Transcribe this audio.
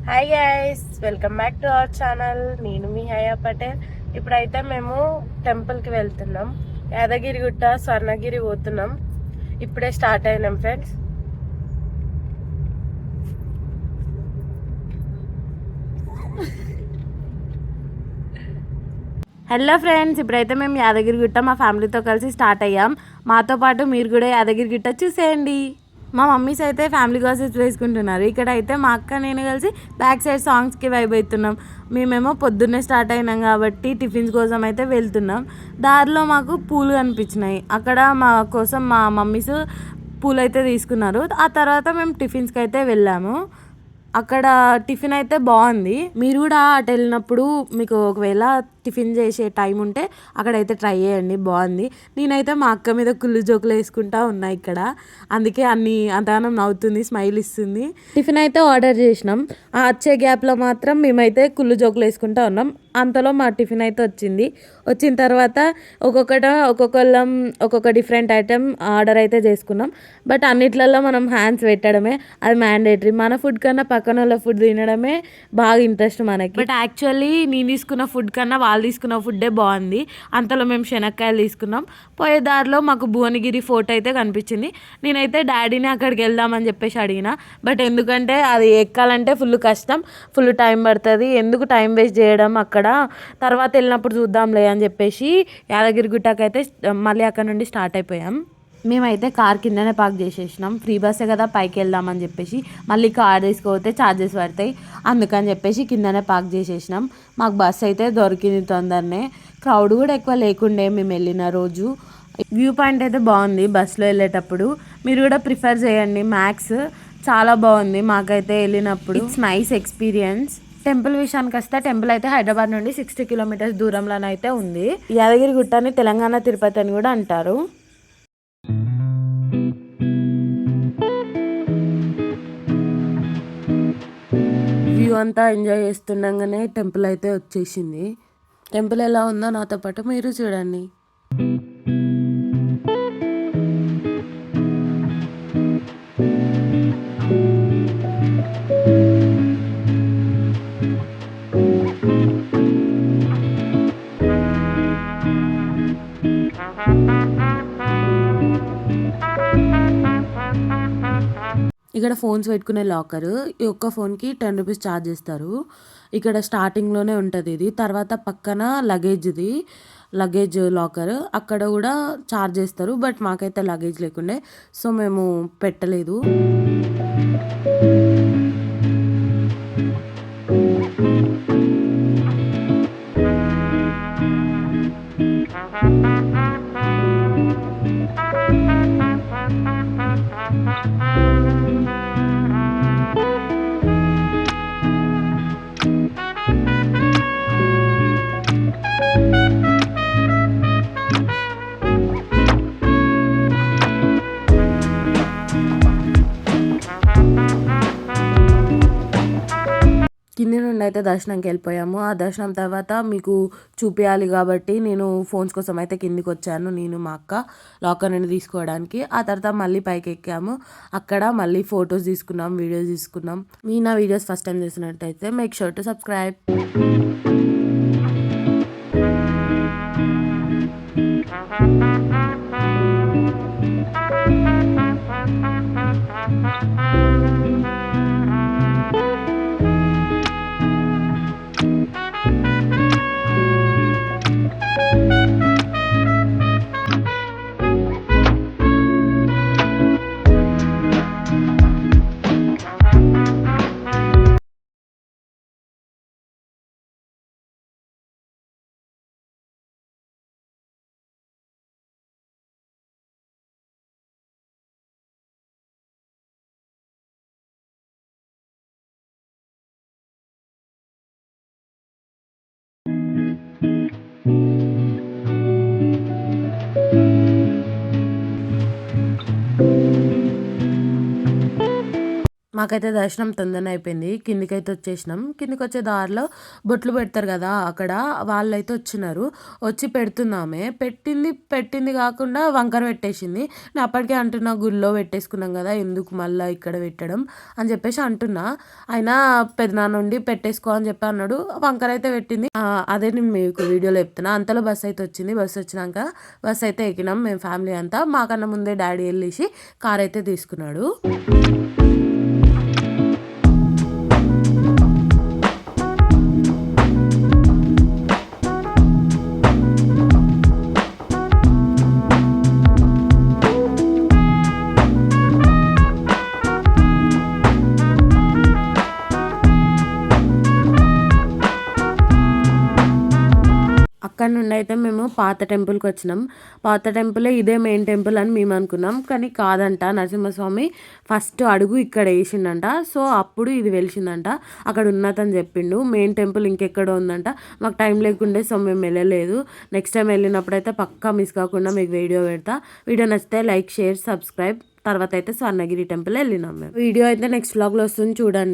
Hi guys, welcome back to our channel. నేను మీ Hagia Patel. ఇప్పుడైతే మేము టెంపుల్కి వెళ్తున్నాం. యాదగిరిగుట్ట స్వర్ణగిరి పోతున్నాం. ఇప్పుడే స్టార్ట్ అయినాం ఫ్రెండ్స్. హలో ఫ్రెండ్స్, ఇప్పుడైతే మేము యాదగిరిగుట్ట మా ఫ్యామిలీతో కలిసి స్టార్ట్ అయ్యాం. మాతో పాటు మీరు కూడా యాదగిరిగుట్ట చూసేయండి. మా మమ్మీస్ అయితే ఫ్యామిలీ గాసిప్స్ వేసుకుంటున్నారు. ఇక్కడ అయితే మా అక్క నేను కలిసి బ్యాక్ సైడ్ సాంగ్స్కి వైబ్ అవుతున్నాం. మేమేమో పొద్దున్నే స్టార్ట్ అయినాం కాబట్టి టిఫిన్స్ కోసం అయితే వెళ్తున్నాం. దారిలో మాకు పూలు కనిపించినాయి. అక్కడ మా కోసం మా మమ్మీస్ పూలు అయితే తీసుకున్నారు. ఆ తర్వాత మేము టిఫిన్స్కి అయితే వెళ్ళాము. అక్కడ టిఫిన్ అయితే బాగుంది. మీరు కూడా అటు వెళ్ళినప్పుడు మీకు ఒకవేళ టిఫిన్ చేసే టైం ఉంటే అక్కడైతే ట్రై చేయండి, బాగుంది. నేనైతే మా అక్క మీద కుళ్ళు జోకులు వేసుకుంటా ఉన్నా ఇక్కడ, అందుకే అంతగానం నవ్వుతుంది, స్మైల్ ఇస్తుంది. టిఫిన్ అయితే ఆర్డర్ చేసినాం. ఆ వచ్చే గ్యాప్లో మాత్రం మేమైతే కుళ్ళు జోకులు వేసుకుంటా ఉన్నాం. అంతలో మా టిఫిన్ అయితే వచ్చిన తర్వాత ఒక్కొక్కళ్ళం ఒక్కొక్క డిఫరెంట్ ఐటెం ఆర్డర్ అయితే చేసుకున్నాం. బట్ అన్నిట్లలో మనం హ్యాండ్స్ పెట్టడమే అది మ్యాండేటరీ. మన ఫుడ్ కన్నా పక్కన వాళ్ళ ఫుడ్ తినడమే బాగా ఇంట్రెస్ట్ మనకి. బట్ యాక్చువల్లీ నేను తీసుకున్న ఫుడ్ కన్నా వాళ్ళు తీసుకున్న ఫుడ్డే బాగుంది. అంతలో మేము శనక్కాయలు తీసుకున్నాం. పోయే దారిలో మాకు భువనగిరి ఫోర్ట్ అయితే కనిపించింది. నేనైతే డాడీని అక్కడికి వెళ్దామని చెప్పేసి అడిగిన. బట్ ఎందుకంటే అది ఎక్కాలంటే ఫుల్ కష్టం, ఫుల్ టైం పడుతుంది, ఎందుకు టైం వేస్ట్ చేయడం, అక్కడ తర్వాత వెళ్ళినప్పుడు చూద్దాంలే అని చెప్పేసి యాదగిరిగుట్టకి అయితే మళ్ళీ అక్కడ నుండి స్టార్ట్ అయిపోయాం. మేమైతే కార్ కిందనే పార్క్ చేసేసినాం. ఫ్రీ బస్సే కదా పైకి వెళ్దామని చెప్పేసి, మళ్ళీ కార్ తీసుకుపోతే ఛార్జెస్ పడతాయి అందుకని చెప్పేసి కిందనే పార్క్ చేసేసినాం. మాకు బస్ అయితే దొరికింది తొందరనే. క్రౌడ్ కూడా ఎక్కువ లేకుండే మేము వెళ్ళిన రోజు. వ్యూ పాయింట్ అయితే బాగుంది బస్సులో వెళ్ళేటప్పుడు. మీరు కూడా ప్రిఫర్ చేయండి. మ్యాక్స్ చాలా బాగుంది మాకైతే వెళ్ళినప్పుడు. It's nice experience. టెంపుల్ విషయానికి వస్తే టెంపుల్ అయితే హైదరాబాద్ నుండి 60 కిలోమీటర్స్ దూరంలోనైతే ఉంది. యాదగిరిగుట్టని తెలంగాణ తిరుపతి అని కూడా అంటారు. వ్యూ అంతా ఎంజాయ్ చేస్తుండగానే టెంపుల్ అయితే వచ్చేసింది. టెంపుల్ ఎలా ఉందో నాతో పాటు మీరు చూడండి. ఇక్కడ ఫోన్స్ పెట్టుకునే లాకర్. ఈ ఒక్క ఫోన్కి 10 రూపీస్ ఛార్జ్ చేస్తారు. ఇక్కడ స్టార్టింగ్లోనే ఉంటుంది ఇది. తర్వాత పక్కన లగేజ్ లాకర్, అక్కడ కూడా ఛార్జ్ చేస్తారు. బట్ మాకైతే లగేజ్ లేకుండే సో మేము పెట్టలేదు. కింది నుండి అయితే దర్శనంకి వెళ్ళిపోయాము. ఆ దర్శనం తర్వాత మీకు చూపించాలి కాబట్టి నేను ఫోన్స్ కోసం అయితే కిందికి వచ్చాను, నేను మా అక్క లాకర్ నుండి తీసుకోవడానికి. ఆ తర్వాత మళ్ళీ పైకి ఎక్కాము. అక్కడ మళ్ళీ ఫొటోస్ తీసుకున్నాం, వీడియోస్ తీసుకున్నాం. మీ నా వీడియోస్ ఫస్ట్ టైం చూసినట్టయితే మేక్ షూర్ టు సబ్స్క్రైబ్. మాకైతే దర్శనం తొందరనే అయిపోయింది. కిందికైతే వచ్చేసినాం. కిందికి వచ్చే దారిలో బొట్లు పెడతారు కదా, అక్కడ వాళ్ళైతే వచ్చినారు. వచ్చి పెడుతున్నామే పెట్టింది కాకుండా వంకర పెట్టేసింది. నేను అప్పటికే అంటున్నా గుళ్ళో పెట్టేసుకున్నాం కదా, ఎందుకు మళ్ళీ ఇక్కడ పెట్టడం అని చెప్పేసి అంటున్నా. అయినా పెద్దనాన్న నుండి పెట్టేసుకో అని చెప్పి అన్నాడు. వంకర అయితే పెట్టింది. అదే నేను మీకు వీడియోలో చెప్తున్నా. అంతలో బస్సు అయితే వచ్చింది. బస్సు వచ్చినాక బస్సు అయితే ఎక్కినాం మేము ఫ్యామిలీ అంతా. మాకన్నా ముందే డాడీ వెళ్ళేసి కార్ అయితే తీసుకున్నాడు. అక్కడ నుండి అయితే మేము పాత టెంపుల్కి వచ్చినాం. పాత టెంపులే ఇదే మెయిన్ టెంపుల్ అని మేము అనుకున్నాం, కానీ కాదంట. నరసింహస్వామి ఫస్ట్ అడుగు ఇక్కడ వేసిండంట. సో అప్పుడు ఇది వెలిసిందంట. అక్కడ ఉన్నతని చెప్పిండు. మెయిన్ టెంపుల్ ఇంకెక్కడో ఉందంట. మాకు టైం లేకుండే, సో మేము వెళ్ళలేదు. నెక్స్ట్ టైం వెళ్ళినప్పుడు అయితే పక్కా మిస్ కాకుండా మీకు వీడియో పెడతా. వీడియో నచ్చితే లైక్, షేర్, సబ్స్క్రైబ్. తర్వాత అయితే స్వర్ణగిరి టెంపుల్ వెళ్ళినాం మేము. వీడియో అయితే నెక్స్ట్ వ్లాగ్లో వస్తుంది చూడండి.